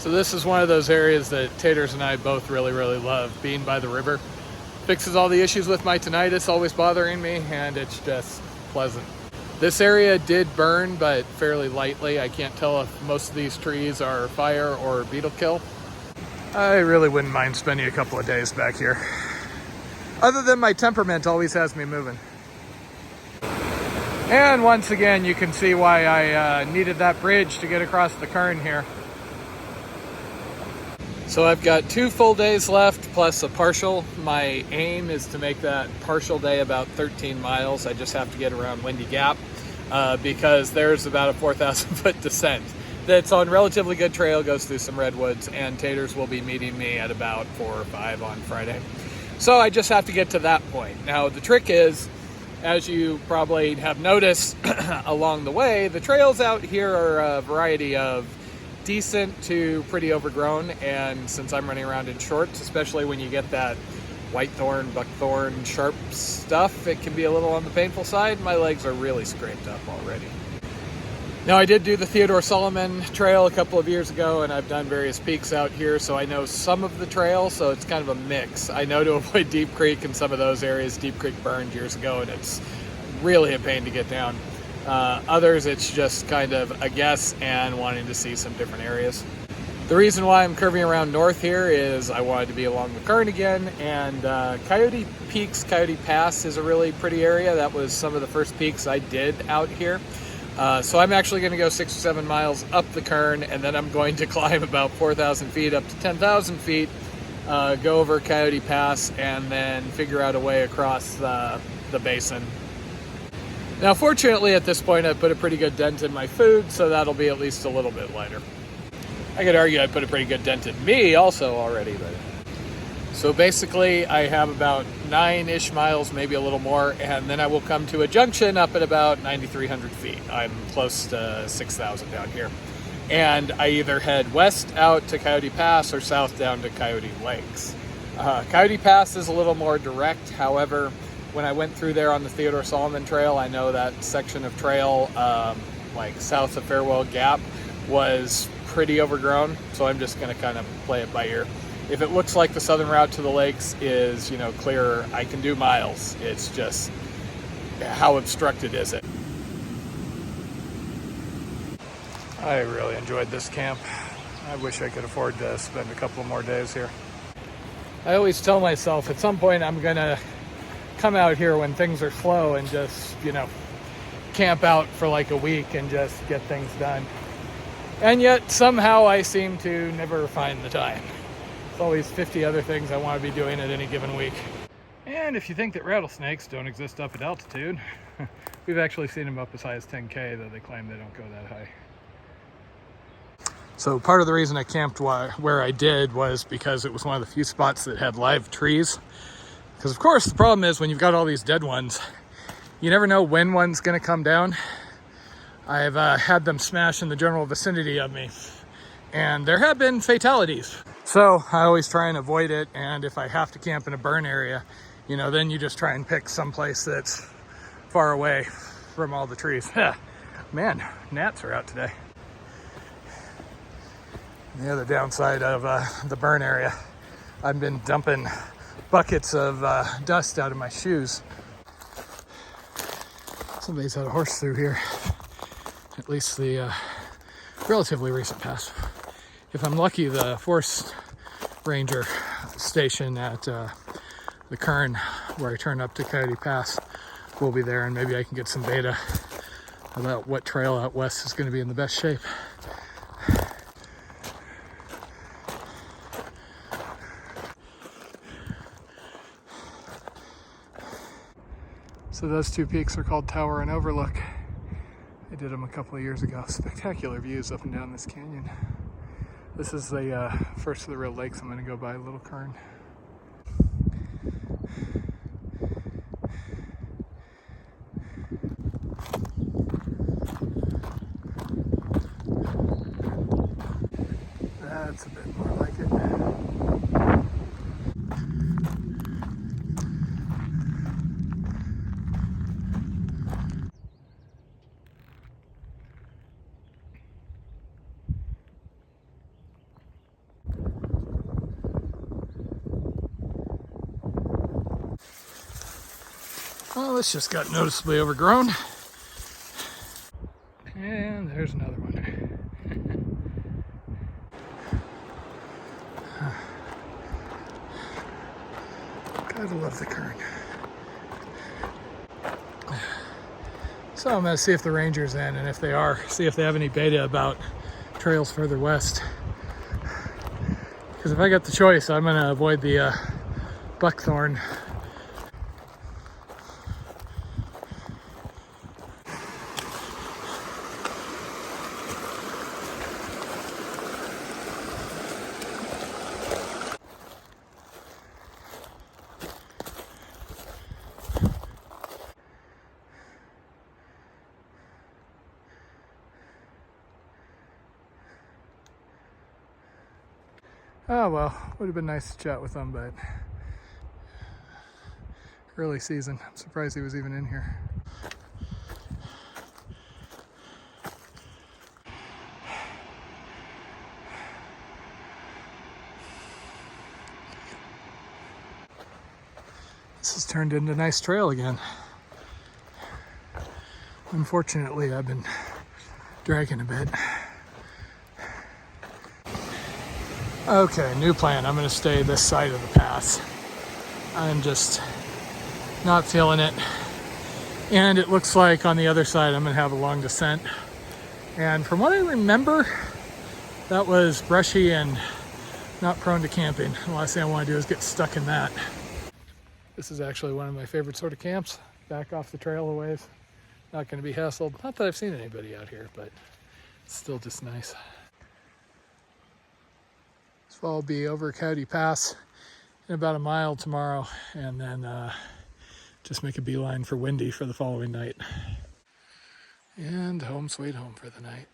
So this is one of those areas that Taters and I both really love, being by the river. Fixes all the issues with my tinnitus always bothering me, and it's just pleasant. This area did burn, but fairly lightly. I can't tell if most of these trees are fire or beetle kill. I really wouldn't mind spending a couple of days back here. Other than my temperament always has me moving. And once again, you can see why I needed that bridge to get across the Kern here. So I've got 2 full days left plus a partial. My aim is to make that partial day about 13 miles. I just have to get around Windy Gap because there's about a 4,000 foot descent that's on relatively good trail, goes through some redwoods, and Taters will be meeting me at about 4 or 5 on Friday. So I just have to get to that point. Now the trick is, as you probably have noticed along the way, the trails out here are a variety of decent to pretty overgrown, and since I'm running around in shorts, especially when you get that whitethorn, buckthorn, sharp stuff, it can be a little on the painful side. My legs are really scraped up already. Now I did do the Theodore Solomon Trail a couple of years ago, and I've done various peaks out here, so I know some of the trail, so it's kind of a mix. I know to avoid Deep Creek in some of those areas. Deep Creek burned years ago, and it's really a pain to get down. Others, it's just kind of a guess and wanting to see some different areas. The reason why I'm curving around north here is I wanted to be along the Kern again, and Coyote Peaks, Coyote Pass is a really pretty area. That was some of the first peaks I did out here. So I'm actually going to go 6 or 7 miles up the Kern, and then I'm going to climb about 4,000 feet up to 10,000 feet, go over Coyote Pass, and then figure out a way across the basin. Now, fortunately, at this point, I put a pretty good dent in my food, so that'll be at least a little bit lighter. I could argue I put a pretty good dent in me also already, but... So basically, I have about 9-ish miles, maybe a little more, and then I will come to a junction up at about 9,300 feet. I'm close to 6,000 down here. And I either head west out to Coyote Pass or south down to Coyote Lakes. Coyote Pass is a little more direct, however, when I went through there on the Theodore Solomon Trail, I know that section of trail, like south of Farewell Gap, was pretty overgrown, so I'm just going to kind of play it by ear. If it looks like the southern route to the lakes is, clearer, I can do miles. It's just, how obstructed is it? I really enjoyed this camp. I wish I could afford to spend a couple more days here. I always tell myself at some point I'm going to come out here when things are slow and just, camp out for like a week and just get things done. And yet somehow I seem to never find the time. There's always 50 other things I want to be doing at any given week. And if you think that rattlesnakes don't exist up at altitude, we've actually seen them up as high as 10K, though they claim they don't go that high. So part of the reason I camped where I did was because it was one of the few spots that had live trees. Because of course the problem is when you've got all these dead ones, you never know when one's going to come down. I've had them smash in the general vicinity of me, and there have been fatalities. So I always try and avoid it, and if I have to camp in a burn area, then you just try and pick someplace that's far away from all the trees. Man, gnats are out today. The other downside of the burn area, I've been dumping buckets of dust out of my shoes. Somebody's had a horse through here, at least the relatively recent past. If I'm lucky, the forest ranger station at the Kern, where I turn up to Coyote Pass, will be there, and maybe I can get some data about what trail out west is going to be in the best shape. So those 2 peaks are called Tower and Overlook. I did them a couple of years ago. Spectacular views up and down this canyon. This is the first of the real lakes I'm going to go by, Little Kern. That's a bit more like it. Well, this just got noticeably overgrown. And there's another one. Gotta love the Kern. So I'm gonna see if the ranger's in, and if they are, see if they have any beta about trails further west. Because if I got the choice, I'm gonna avoid the buckthorn. Oh well, would have been nice to chat with them, but early season. I'm surprised he was even in here. This has turned into a nice trail again. Unfortunately, I've been dragging a bit. Okay, new plan. I'm going to stay this side of the path. I'm just not feeling it. And it looks like on the other side I'm going to have a long descent. And from what I remember, that was brushy and not prone to camping. The last thing I want to do is get stuck in that. This is actually one of my favorite sort of camps. Back off the trail a ways. Not going to be hassled. Not that I've seen anybody out here, but it's still just nice. So I'll be over Coyote Pass in about a mile tomorrow, and then just make a beeline for Windy for the following night. And home sweet home for the night.